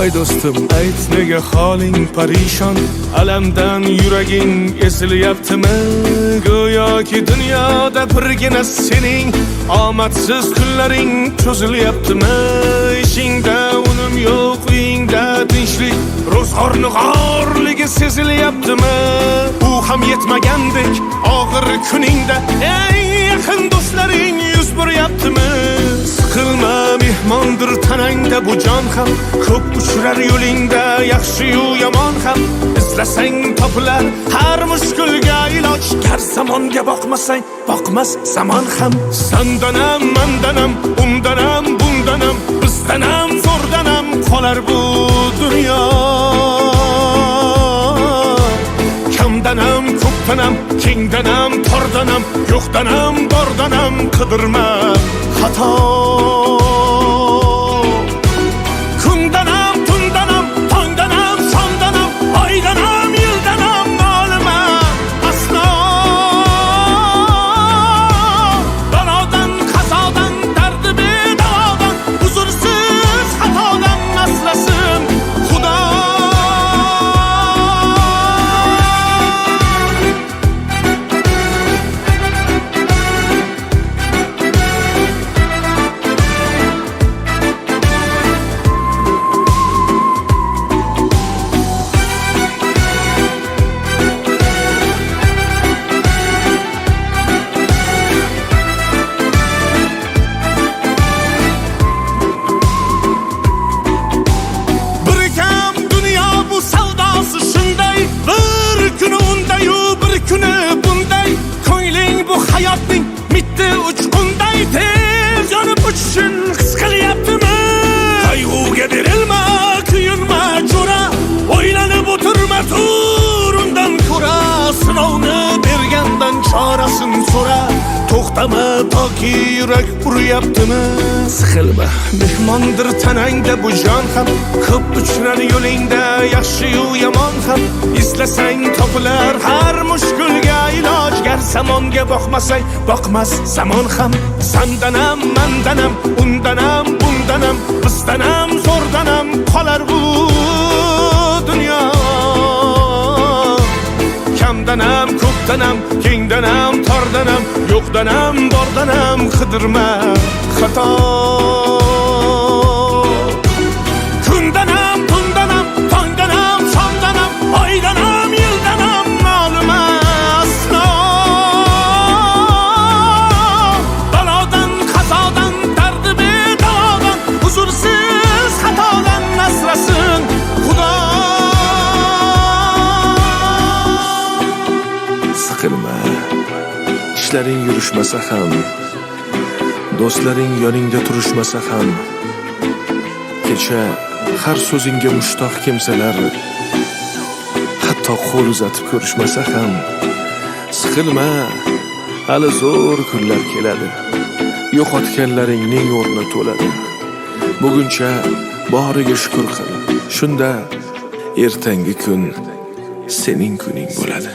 voy do'stim, ayt nega holing parishon, alamdan yuraging esilyaptimi? Go'yoki dunyoda birgina sening omadsiz kunlaring cho'zilyaptimi? Ishingda unum yo'q, uyingda tinchlik, ro'zg'orni g'orligi sezilyaptimi? U ham yetmagandek og'ir kuningda eng yaqin do'stlaring yuz buryaptimi? Siqilma, mehmondir tanangda bu jon ham, ko'p uchrar yo'lingda yaxshi-yu yomon ham. Izlasang topilar har mushkulga iloj, gar zamonga boqmasang boqmas zamon ham. Sandanam, mandanam, undanam, bundanam, bizdanam, zo'rdanam qolar bu dunyo. Kamdanam, ko'pdanam, kengdanam, tordanam, yo'qdanam, bordanam, qidirma xato. Kundanam, tundanam, tongdanam, sondanam, oydanam, yildanam, nolima aslo. Balodan, qazodan, dardi bedavodan, huzursiz xatodan asrasin Xudo. Hayotning mitti uchqunday tez yonib uchishing his qilyaptimi? Qayg'uga berilma, kuyinma jo'ra, o'ylanib o'tirma, tur undan ko'ra. Sinovni bergandan chorasin so'ra, to'xtama toki yurak uryaptimi? Siqilma, mehmondir tanangda bu jon ham, ko'p uchrar yo'lingda yaxshi-yu yomon ham. Izlasang topilar har mushkulga iloj, gar zamonga boqmasang boqmas zamon ham. Sandanam, mandanam, undanam, bundanam, bizdanam, zo'rdanam qolar bu dunyo. Kamdanam, ko'pdanam, kengdanam, tordanam, yo'qdanam, bordanam, qidirma xato. Kundanam, tundanam, tongdanam, sondanam, oydanam, yildanam, nolima aslo. Balodan, qazodan, dardi bedavodan, huzursiz xatodan asrasin Xudo. Siqilma, ishlaring yurishmasa ham, do'stlaring yoningda turishmasa ham, kecha har so'zingga mushtoq kimsalar hatto qo'l uzatib ko'rishmasa ham. Siqilma, hali zo'r kunlar keladi, yo'qotganlaringning o'rni to'ladi. Buguncha boriga shukr qil, shunda ertangi kun sening kuning bo'ladi.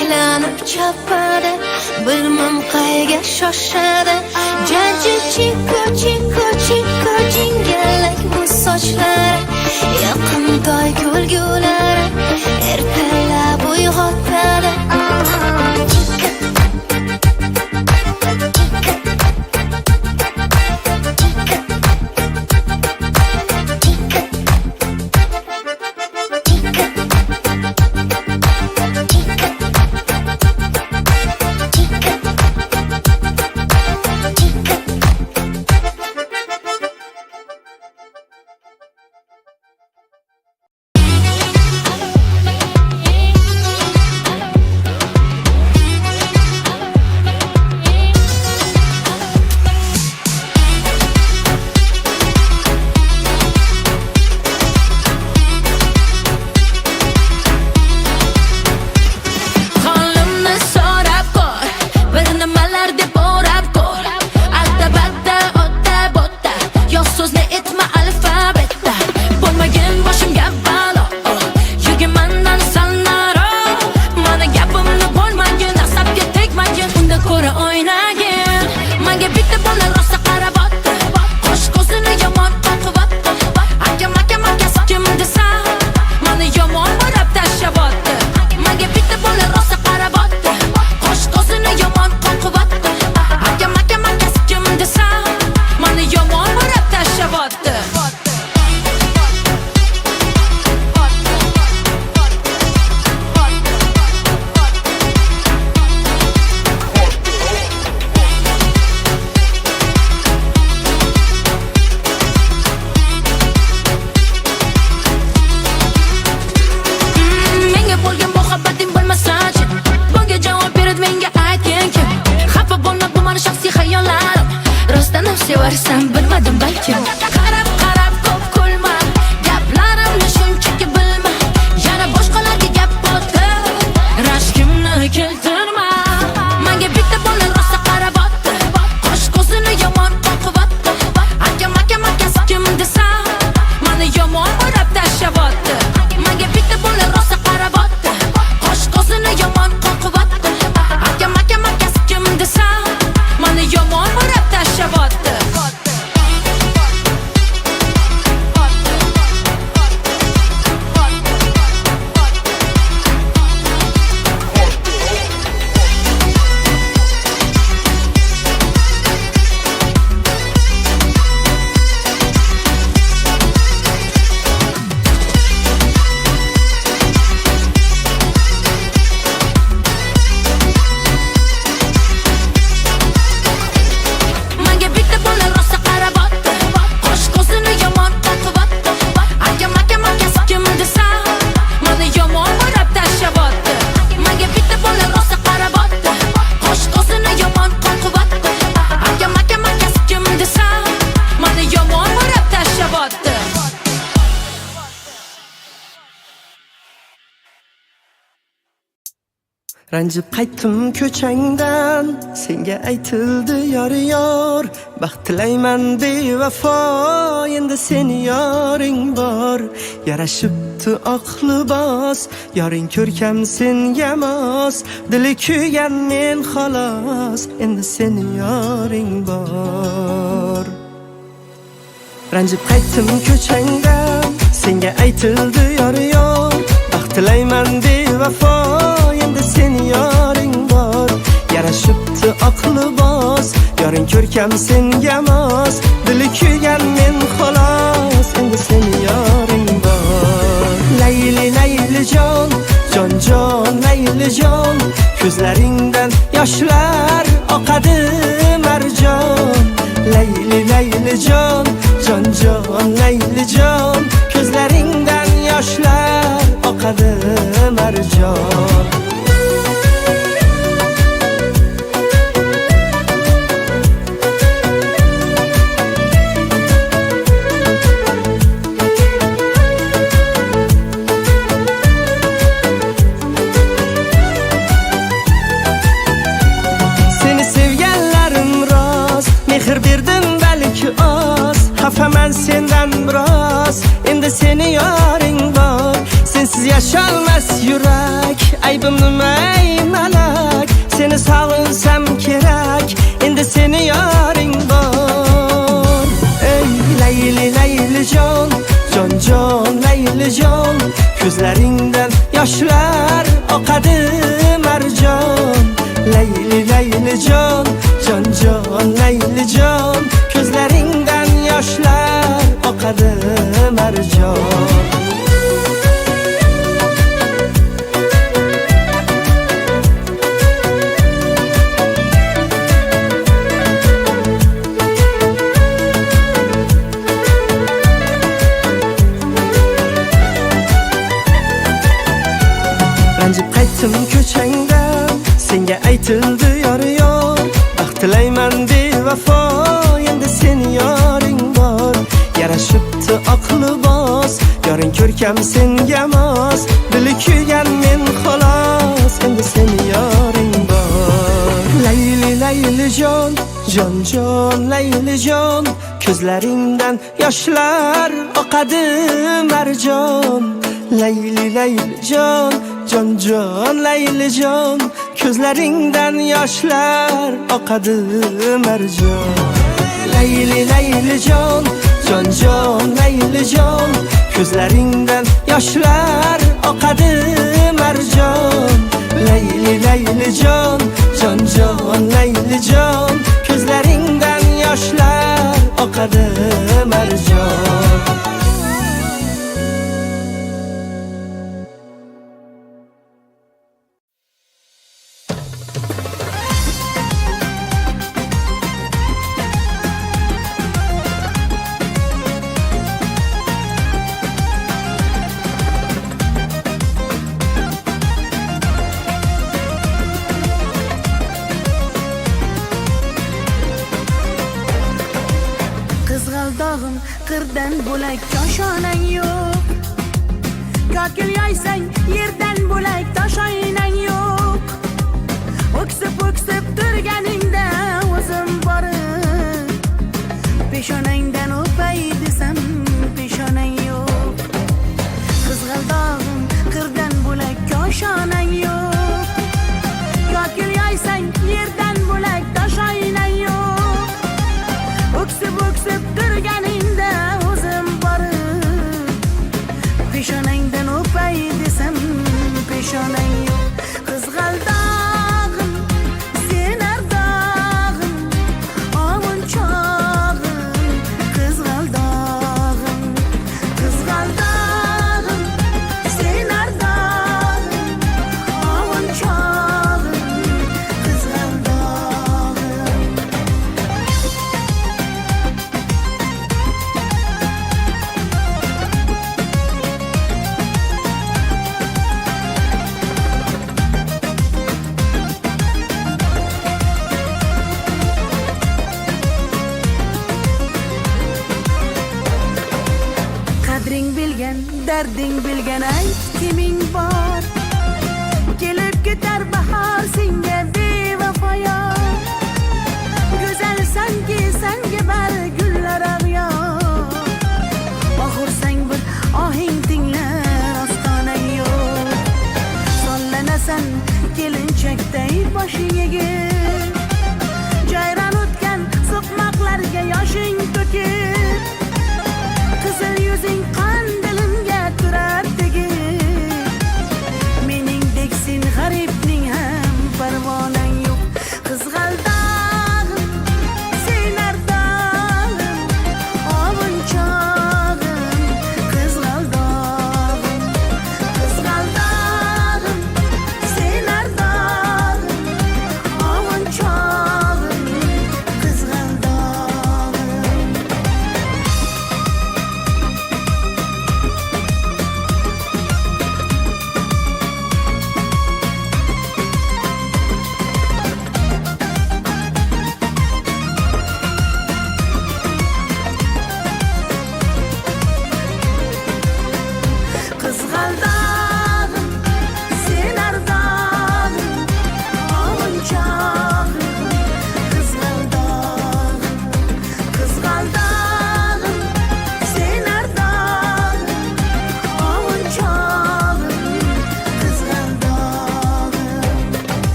aylanib chopadi, bilmam qayga shoshadi. Janji chiko chiko chiko jingalak bu sochlari, yaqindoy kulgulari ertalab uyg'otadi. Seversen bilmedim belki. Qarab qarab ko'p kulma, gaplarimni shunchaki bilma. Yana boshqalarga gap botdi, rashkimni keltirma. Menga bitta bola rosa qarab otdi, qosh ko'zini yomon qoqibotdi. Akam kim desam, meni yomon o'rab tashlab otdi. Menga bitta bola rosa qarab otdi, qosh ko'zini yomon qoqibotdi. Akam kim desam, meni yomon o'rab tashlab otdi. Ranjib qaytdim ko'changdan, senga aytildi yor. Baxt tilayman bevafo, endi seni yoring bor. Yarashibdi oq libos, yoring ko'rkam senga mos. Dili kuygan men xolos, endi seni yoring bor. Ranjib qaytdim ko'changdan, senga aytildi yor. Baxt tilayman bevafo, endi seni yoring bor. Yarashibdi oq libos, yoring ko'rkam senga mos. Dili kuygan men xolos, endi seni yoring bor. Layli layli jon, jon jon layli jon, ko'zlaringdan yoshlar oqadi marjon. Layli layli jon, jon jon layli jon, ko'zlaringdan yoshlar oqadi marjon. Seni sevganlarim rost, mehr berdim balki oz. Xafaman sendan biroz, endi seni yoring bor. Sensiz yasholmas yurak, aybim nima yoshlar oqadi marjon. Layli laylijon, jon jon laylijon, ko'zlaringdan yoshlar oqadi marjon. Ranjib qaytdim ko'changdan, senga aytildi yor yor. Baxt tilayman bevafo, endi sen yoring bor. Yarashibdi aqli boz, yoring ko'rkam senga mos. Dili kuygan men xolos, endi sen yoring bor. Layli laylijon, jon jon laylijon, ko'zlaringdan yoshlar oqadi marjon. Layli laylijon, jon jon laylijon, ko'zlaringdan yoshlar oqadi marjon. Layli laylijon, jon jon laylijon, ko'zlaringdan yoshlar oqadi marjon. Layli laylijon, jon jon laylijon, ko'zlaringdan yoshlar oqadi marjon. Qizg'aldog'im qirdan bo'lak koshonang yo'q. Kokil yoysang yerdan bo'lak toshoynang yo'q. O'ksib o'ksib turganingda o'zim borib, peshonangdan o'pay desam peshonang yo'q. Qizg'aldog'im qirdan bo'lak koshonang yo'q. Kokil yoysang yerdan bo'lak toshoynang yo'q. O'ksib o'ksib turganingda o'zim borib, peshonangdan o'pay desam peshonang yo'q. Qizg'aldog'im, sen ardog'im, ovunchog'im. Qizg'aldog'im, qizg'aldog'im, sen ardog'im, ovunchog'im. Qizg'aldog'im. Qadring bilgan, darding bilgan, ayt kiming bor. Kelib ketar bahor senga bevafo yor. Go'zalsanki senga bari gullar ag'yor. Oxursang bir ohing tinglar ostonang yo'q. Sollanasan kelinchakday boshing egib, jayron o'tgan so'qmoqlarga yoshing to'kib. Qizil yuzing qandilimga turar tegib, meningdek sen g'aribning ham parvonang yo'q. Qizg'aldog'im, sen ardog'im, ovunchog'im. Qizg'aldog'im, qizg'aldog'im, sen ardog'im, ovunchog'im.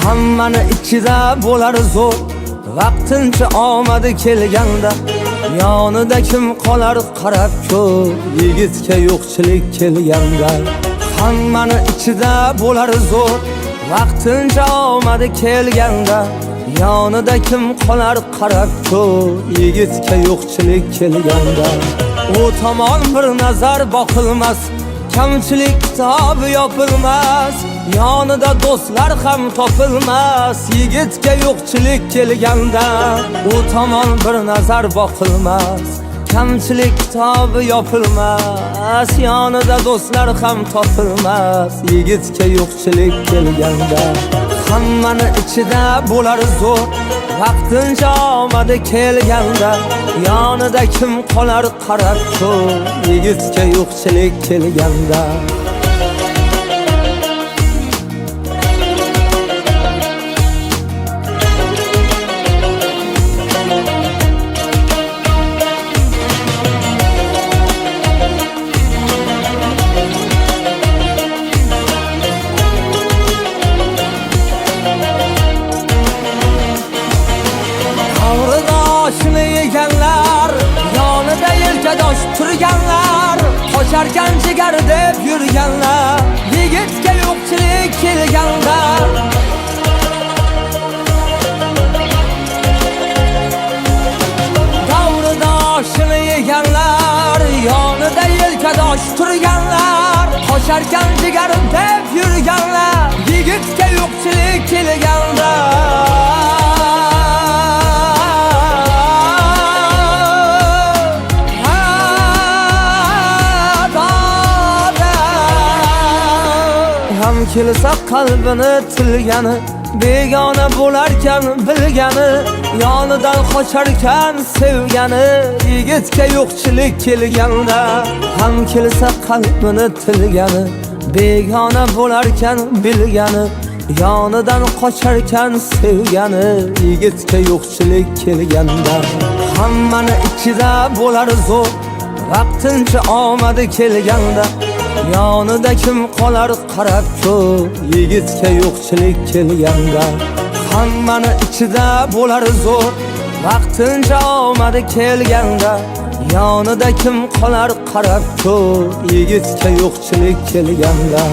Hammani ichida bo'lar zo'r vaqtincha omadi kelganda yonida kim qolar qarab ko'r yigitga yo'qchilik kelganda hammani ichida bo'lar zo'r vaqtincha omadi kelganda yonida kim qolar qarab ko'r yigitga yo'qchilik kelganda u tomon bir nazar boqilmas kamchilik kitobi yopilmas yonida do'stlar ham topilmas yigitga yo'qchilik kelganda u tomon bir nazar boqilmas kamchilik kitobi yopilmas yonida do'stlar ham topilmas yigitga yo'qchilik kelganda hammani ichida bo'lar zo'r vaqtincha omadi kelganda yonida kim qolar qarab ko'r yigitga yo'qchilik kelganda yonida yelkadosh turganlar qocharkan jigar deb yurganlar yigitga yo'qchilik kelganda davridoshini yeganlar yonida yelkadosh turganlar qocharkan jigar deb yurganlar yigitga yo'qchilik kelganda kelsa qalbini tilgani begona bo'larkan bilgani yonidan qocharkan sevgani yigitga yo'qchilik kelganda ham kelsa qalbini tilgani begona bo'larkan bilgani yonidan qocharkan sevgani yigitga yo'qchilik kelganda hammani ichida bo'lar zo'r vaqtincha omadi kelganda yonida kim qolar qarab ko'r yigitga yo'qchilik kelganda hammani ichida bo'lar zo'r vaqtincha omadi kelganda yonida kim qolar qarab ko'r yigitga yo'qchilik kelganda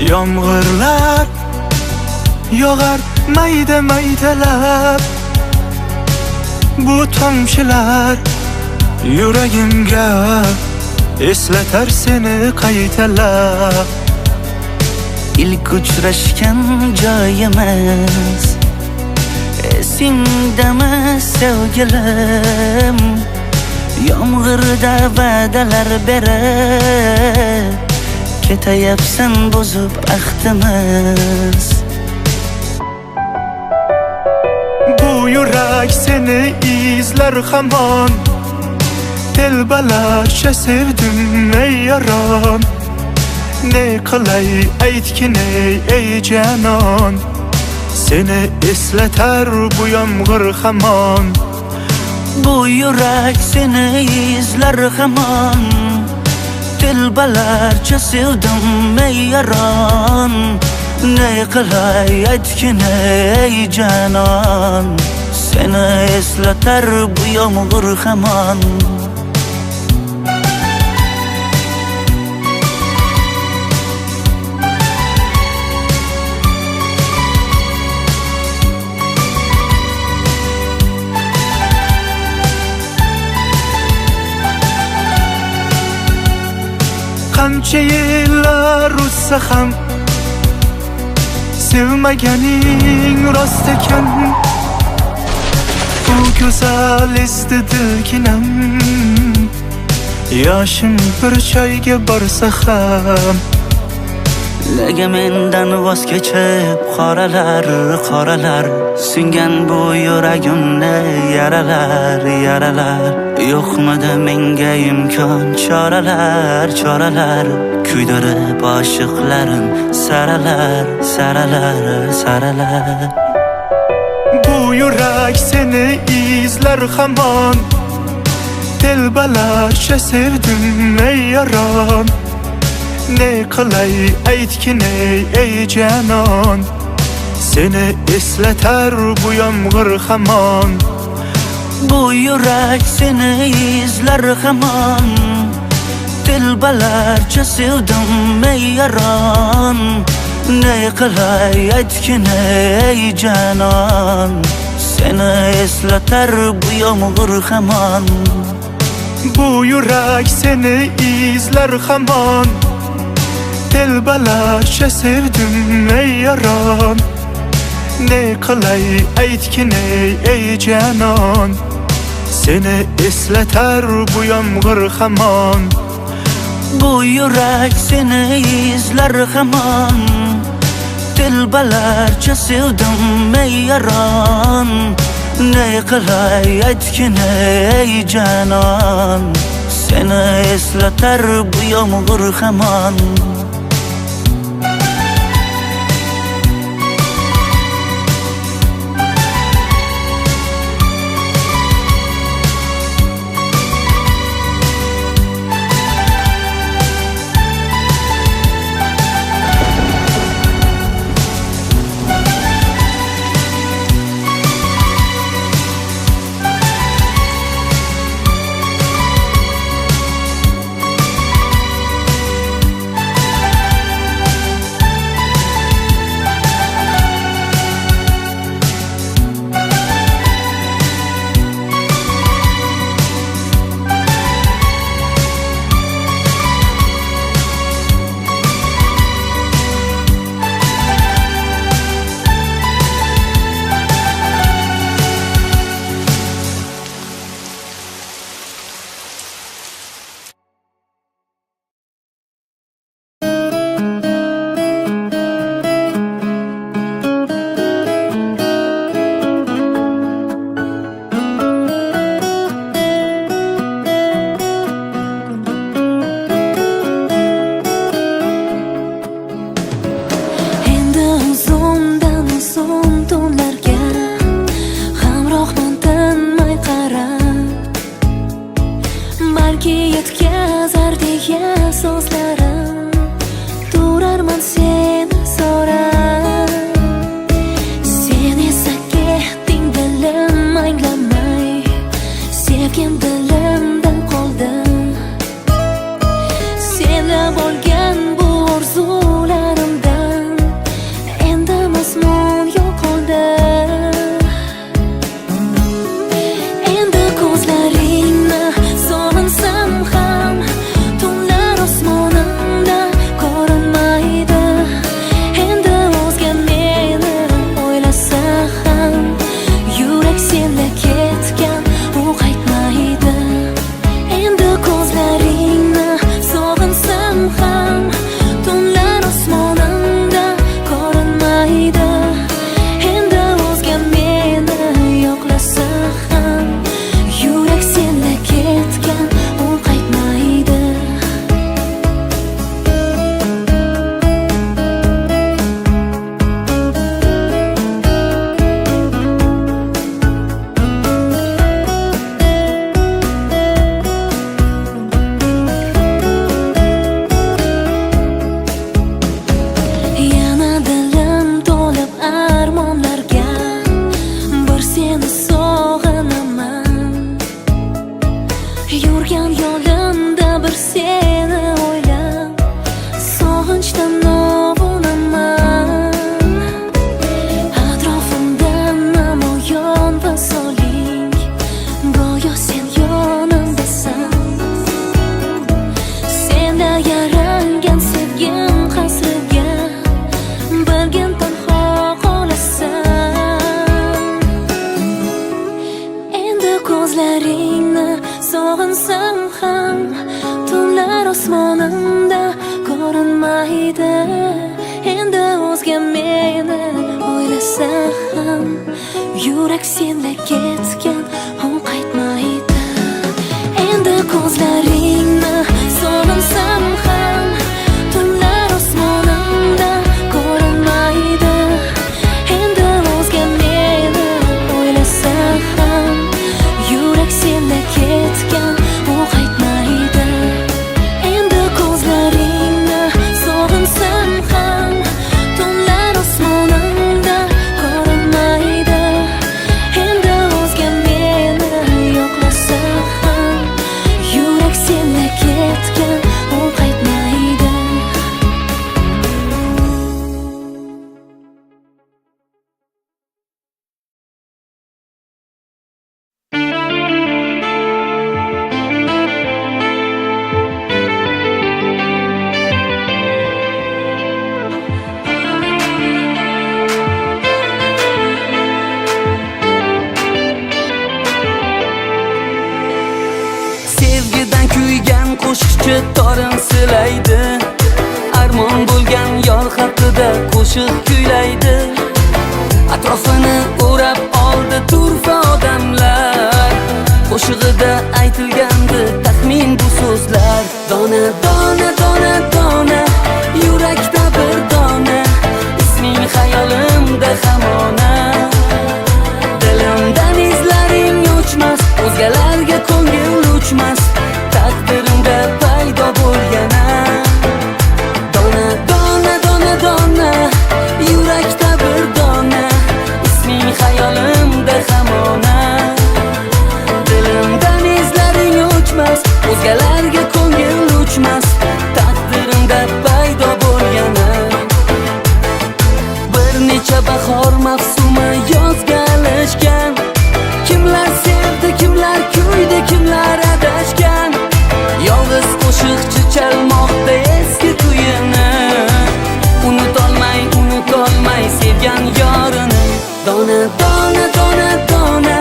Yomg'irlar yog'ar mayda maydalab bu tomchilar yuragimga eslatar seni qaytalab ilk uchrashgan joyimiz esingdami sevgilim yomg'irda va'dalar berib ketayapsan buzib ahdimiz bu yurak seni izlar hamon telbalarcha sevdim ey yaron ne qilay aytgin ey janon seni eslatar bu yomg'ir hamon bu yurak seni izlar hamon telbalarcha sevdim ey yaron ne qilay aytgin ey janon seni eslatar bu yomg'ir hamon qancha yillar o'tsa ham sevmaganing rost ekan. Bu go'zal esdidiginam yoshim bir joyga borsa ham. Nega mendan voz kechib qoralar singan bu yuragimni yaralar yo'qmidi menga imkon choralar kuydirib oshiqlarim saralar. Bu yurak seni izlar hamon, telbalarcha sevdim ey yaron. Ne qilay aytgin ey canon, seni eslatar bu yomg'ir hamon. Bu yurak seni izlar hamon, telbalarcha sevdim ey yaron. Ne qilay aytgin ey canon, seni eslatar bu yomg'ir hamon. Bu yurak seni izlar hamon, telbalarcha sevdim ey yaron. Ne qilay aytgin ey canon, seni eslatar bu yomg'ir hamon. Bu yurak seni izlar hamon, telbalarcha sevdim ey yaron. Ne qilay aytgin ey canon, seni eslatar bu yomg'ir hamon. Ko'rinmaydi yo'qlasa ham yurak senda ketgan u qaytmaydi. Endi ko'zlaringni sog'insam ham tunlar osmonimda ko'rinmaydi. Endi o'zga meni o'ylasa ham yurak senda ketgan u qaytmaydi. Endi ko'zlaringni sog'insam ham tunlar osmonimda ko'rinmaydi. Endi o'zga meni yo'qlasa ham yurak senda ketgan u qaytmaydi. Sevgidan kuygan qo'shiqchi torin silaydi. Armon bo'lgan yor haqida qo'shiq kuylaydi. Atrofini o'rab oldi turfa odamlar. Qo'shig'ida aytilgandi taxmin bu so'zlar. Dona dona dona dona yurakda bir dona, isming xayolimda hamona. Dilimdan izlaring o'chmas, o'zgalarga ko'ngil uchmas, taqdirimda paydo bo'lgana. Dona dona dona dona yurakda bir dona, isming xayolimda hamona. Dilimdan izlaring o'chmas, o'zgalarga ko'ngil uchmas, taqdirimda paydo bo'lgana. Bir necha bahor mavsumi yozga alishgan. Kimlar sevdi, kimlar kuydi, kimlar adashgan. Yolg'iz qo'shiqchi chalmoqda eski kuyini. Unutolmay sevgan yorini. Dona dona dona dona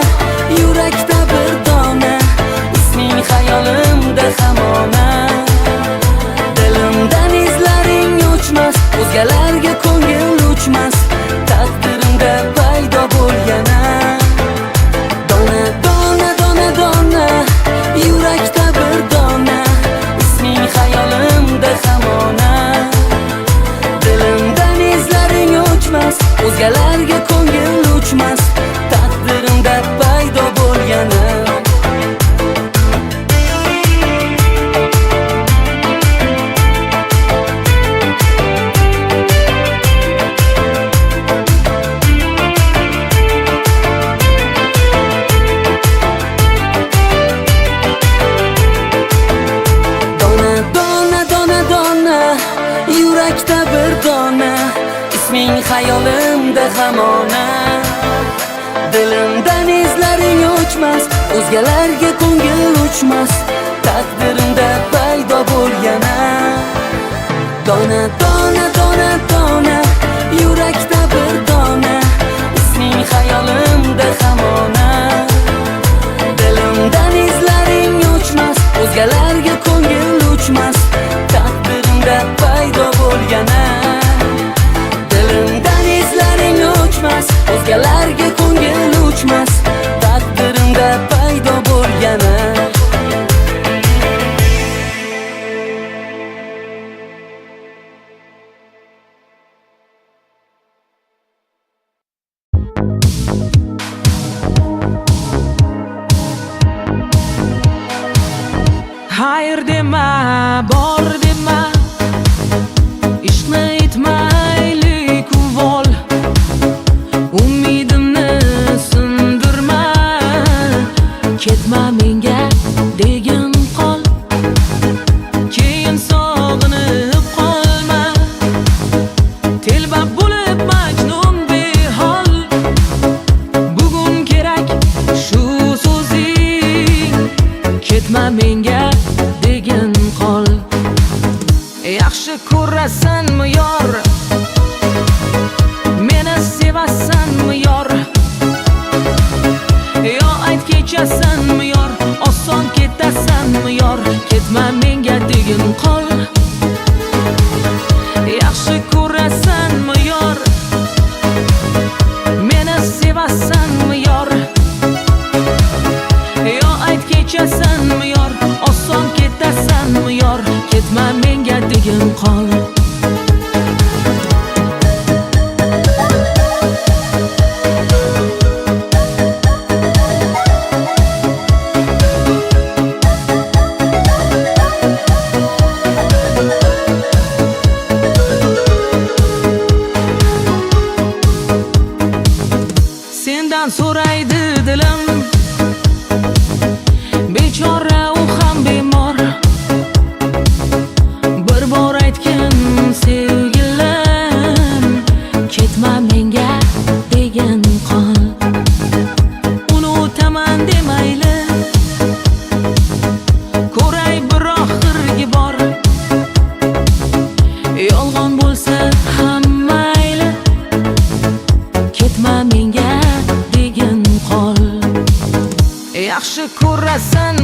yurakda bir dona, isming xayolimda hamona. Dilimdan izlaring o'chmas, o'zgalarga ko'ngil uchmas, taqdirimda paydo bo'lgana. Dona dona dona dona yurakda bir dona, isming xayolimda hamona. Dilimdan izlaring o'chmas, o'zgalarga ko'ngil uchmas, taqdirimda paydo bo'lgana. Dona dona dona dona yurakda bir dona, isming xayolimda hamona. Dilimdan izlaring o'chmas, o'zgalarga ko'ngil uchmas, taqdirimda paydo bo'lgana. Dona dona dona dona yurakda bir dona, isming xayolimda hamona. Dilimdan izlaring o'chmas, o'zgalarga ko'ngil uchmas, taqdirimda paydo bo'lgana. Dilimdan izlaring o'chmas, o'zgalarga ko'ngil uchmas, taqdirimda paydo bo'lgana. Hayır dema, bor dema, ishni aytmaylik uvol. Umidimni sindirma, ketma menga degin qol. Keyin sog'inib qolma, telba bo'lib majnun behol. Bugun kerak shu so'zing, ketma menga degin qol. Yaxshi ko'rasanmi yor, meni sevasanmi yor? Yo ayt kechasanmi yor, oson ketasanmi yor? Ketma menga degin qol. Yaxshi ko'rasanmi yor, Yolg'on bo'lsa ham mayli, ketma menga degin qol. Yaxshi ko'rasan